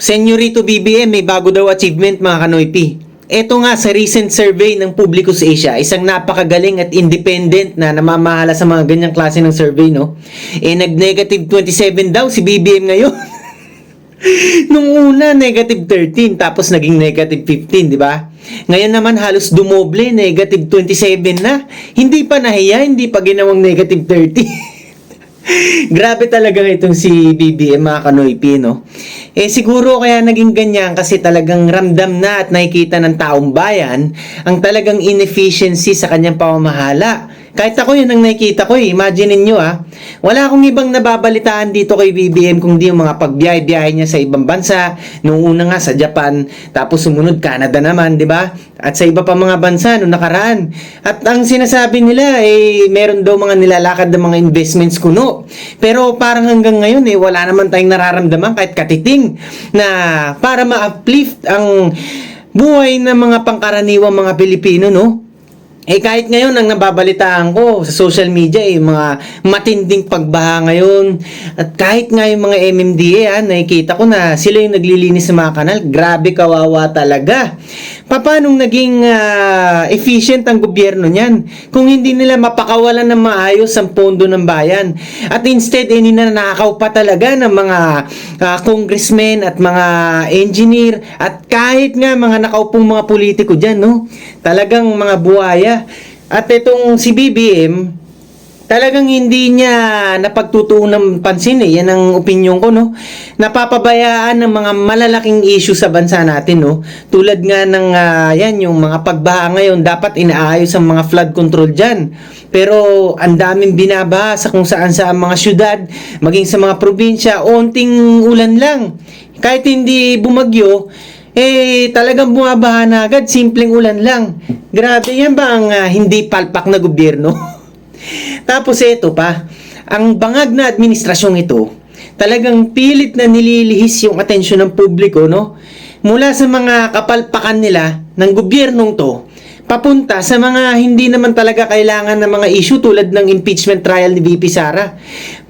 Senyorito BBM, may bago daw achievement mga kanoypi. Ito nga sa recent survey ng Publicus Asia, isang napakagaling at independent na namamahala sa mga ganyang klase ng survey, no? Nag-negative 27 daw si BBM ngayon. Nung una, negative 13, tapos naging negative 15, di ba? Ngayon naman halos dumoble, negative 27 na. Hindi pa nahiya, hindi pa ginawang negative 30. Grabe talaga itong si BBM mga kanoypi, no? Siguro kaya naging ganyan kasi talagang ramdam na at nakikita ng taong bayan ang talagang inefficiency sa kanyang pamamahala. Kahit ako yun ang nakikita ko Imagine niyo wala akong ibang nababalitaan dito kay BBM kundi yung mga pagbiyahe-biyahe niya sa ibang bansa. Noong una nga sa Japan, tapos sumunod Canada naman, di ba? At sa iba pa mga bansa noong nakaraan. At ang sinasabi nila meron daw mga nilalakad ng mga investments kuno. Pero parang hanggang ngayon wala naman tayong nararamdaman kahit katiting na para ma-uplift ang buhay ng mga pangkaraniwang mga Pilipino, no? Kahit ngayon ang nababalitaan ko sa social media mga matinding pagbaha ngayon. At kahit nga yung mga MMDA nakikita ko na sila yung naglilinis ng mga kanal. Grabe kawawa talaga. Paano naging efficient ang gobyerno niyan kung hindi nila mapakawalan ng maayos ang pondo ng bayan? At instead ninanakaw pa talaga ng mga congressmen at mga engineer at kahit nga mga nakaupong mga politiko dyan, no? Talagang mga buhaya. At itong si BBM, talagang hindi niya napagtutuunan ng pansin Yan ang opinyon ko, no? Napapabayaan ng mga malalaking issue sa bansa natin, no? Tulad nga ng yung mga pagbaha ngayon, dapat inaayos ang mga flood control diyan. Pero ang daming binabaha sa kung saan sa mga syudad, maging sa mga probinsya, onting ulan lang. Kahit hindi bumagyo, talagang bumabaha na agad, simpleng ulan lang. Grabe, yan ba ang hindi palpak na gobyerno? Tapos ito pa, ang bangag na administrasyong ito, talagang pilit na nililihis yung atensyon ng publiko, no? Mula sa mga kapalpakan nila ng gobyernong to, papunta sa mga hindi naman talaga kailangan ng mga issue tulad ng impeachment trial ni VP Sara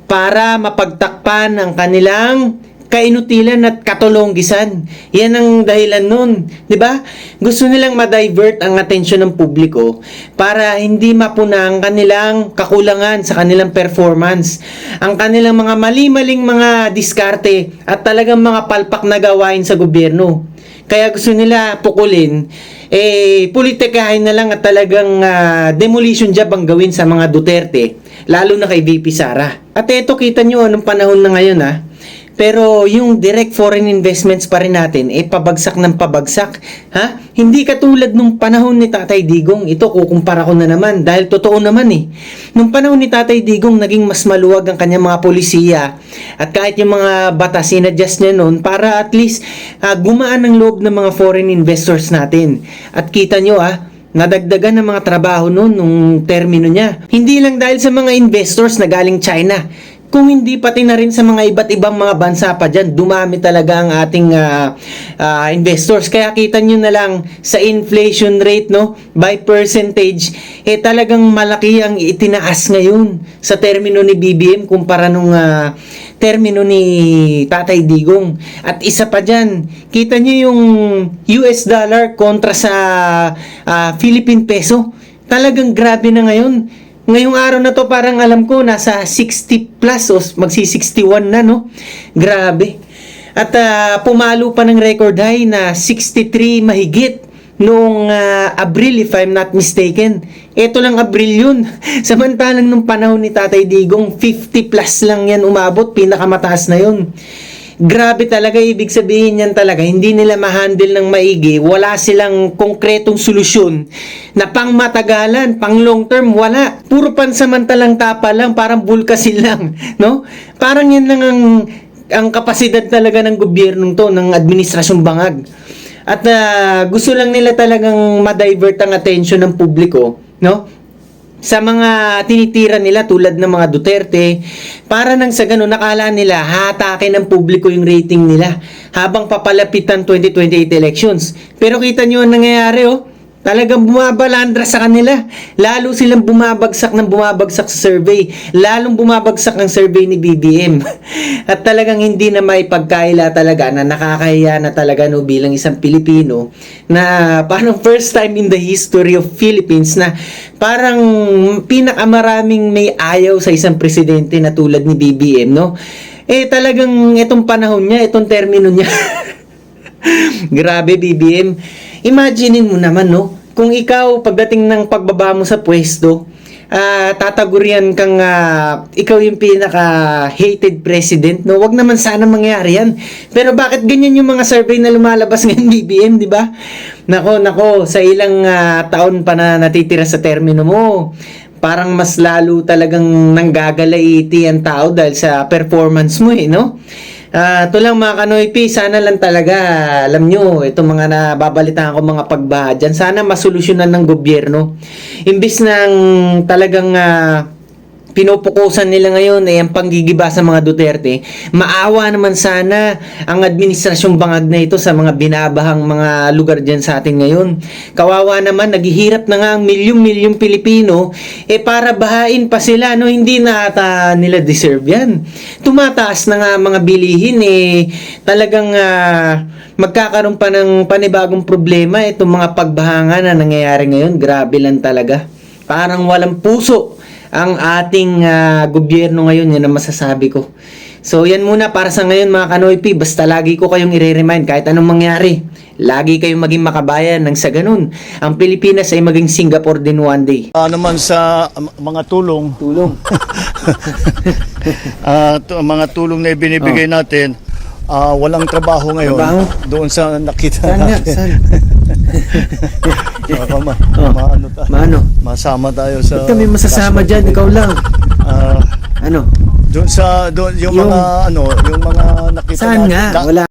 para mapagtakpan ang kanilang kainutilan at katulonggisan. Yan ang dahilan nun. Diba? Gusto nilang ma-divert ang atensyon ng publiko para hindi mapuna ang kanilang kakulangan sa kanilang performance. Ang kanilang mga mali-maling mga diskarte at talagang mga palpak na gawain sa gobyerno. Kaya gusto nila pukulin, politikahin na lang at talagang demolition job ang gawin sa mga Duterte, lalo na kay VP Sara. At eto, kita nyo anong panahon na ngayon Pero yung direct foreign investments pa rin natin, pabagsak ng pabagsak. Hindi katulad nung panahon ni Tatay Digong. Ito, kukumpara ko na naman. Dahil totoo naman Nung panahon ni Tatay Digong, naging mas maluwag ang kanyang mga polisiya. At kahit yung mga batas, sinadjust niya noon para at least gumaan ang loob ng mga foreign investors natin. At kita nyo nadagdagan ng mga trabaho noon nung termino niya. Hindi lang dahil sa mga investors na galing China, kung hindi pati na rin sa mga iba't ibang mga bansa pa dyan, dumami talaga ang ating investors. Kaya kita nyo na lang sa inflation rate, no, by percentage, talagang malaki ang itinaas ngayon sa termino ni BBM kumpara nung termino ni Tatay Digong. At isa pa dyan, kita nyo yung US dollar kontra sa Philippine peso. Talagang grabe na ngayon. Ngayong araw na to parang alam ko nasa 60 plus o magsi-61 na, no? Grabe. At pumalo pa ng record high na 63 mahigit noong Abril if I'm not mistaken. Ito lang Abril yun. Samantalang nung panahon ni Tatay Digong 50 plus lang yan umabot, pinakamataas na yun. Grabe talaga, ibig sabihin yan talaga, hindi nila ma-handle ng maigi, wala silang konkretong solusyon na pang matagalan, pang long term, wala. Puro pansamantalang tapa lang, parang bulkasil lang, no? Parang yan lang ang kapasidad talaga ng gobyernong to, ng administrasyong bangag. At gusto lang nila talagang ma-divert ang atensyon ng publiko, no? Sa mga tinitira nila tulad ng mga Duterte, para nang sa ganun nakala nila hatakin ng publiko yung rating nila habang papalapit ang 2028 elections. Pero kita nyo ang nangyayari Talagang bumabalandra sa kanila. Lalo silang bumabagsak sa survey. Lalong bumabagsak ang survey ni BBM. At talagang hindi na maipagkaila talaga na nakakahiya na talaga no bilang isang Pilipino na parang first time in the history of Philippines na parang pinakamaraming may ayaw sa isang presidente na tulad ni BBM, no? Talagang itong panahon niya, itong termino niya. Grabe, BBM. Imaginein mo naman, no? Kung ikaw, pagdating ng pagbaba mo sa pwesto, tatagurian kang ikaw yung pinaka-hated president, no? Wag naman sana mangyari yan. Pero bakit ganyan yung mga survey na lumalabas ngayon, BBM, di ba? Nako, sa ilang taon pa na natitira sa termino mo, parang mas lalo talagang nanggagalaiti ang tao dahil sa performance mo, no? Ito lang mga Kanoypi, sana lang talaga, alam nyo, itong mga nababalitaan ko mga pagbaha dyan, sana masolusyonan ng gobyerno. Imbis ng talagang pinupukusan nila ngayon ang panggigiba sa mga Duterte, maawa naman sana ang administrasyong bangag na ito sa mga binabahang mga lugar dyan sa atin ngayon. Kawawa naman, naghihirap na nga ang milyong-milyong Pilipino, para bahain pa sila, no? Hindi na ata nila deserve yan. Tumataas na nga mga bilihin, talagang magkakaroon pa ng panibagong problema itong mga pagbaha na nangyayari ngayon. Grabe lang talaga. Parang walang puso ang ating gobyerno ngayon, yan ang masasabi ko. So yan muna para sa ngayon mga Kanoypi, basta lagi ko kayong i-remind kahit anong mangyari, lagi kayong maging makabayan nang sa ganun ang Pilipinas ay maging Singapore din one day. Naman sa mga tulong, mga tulong na ibinibigay natin, walang trabaho ngayon. Trabaho? Doon sa nakita Saan nga? natin. Saan? Baka Maano? masama tayo sa... Ba't kami masasama dyan? Ikaw lang. Ano? Doon yung mga yung mga nakita Saan natin. nga? Wala.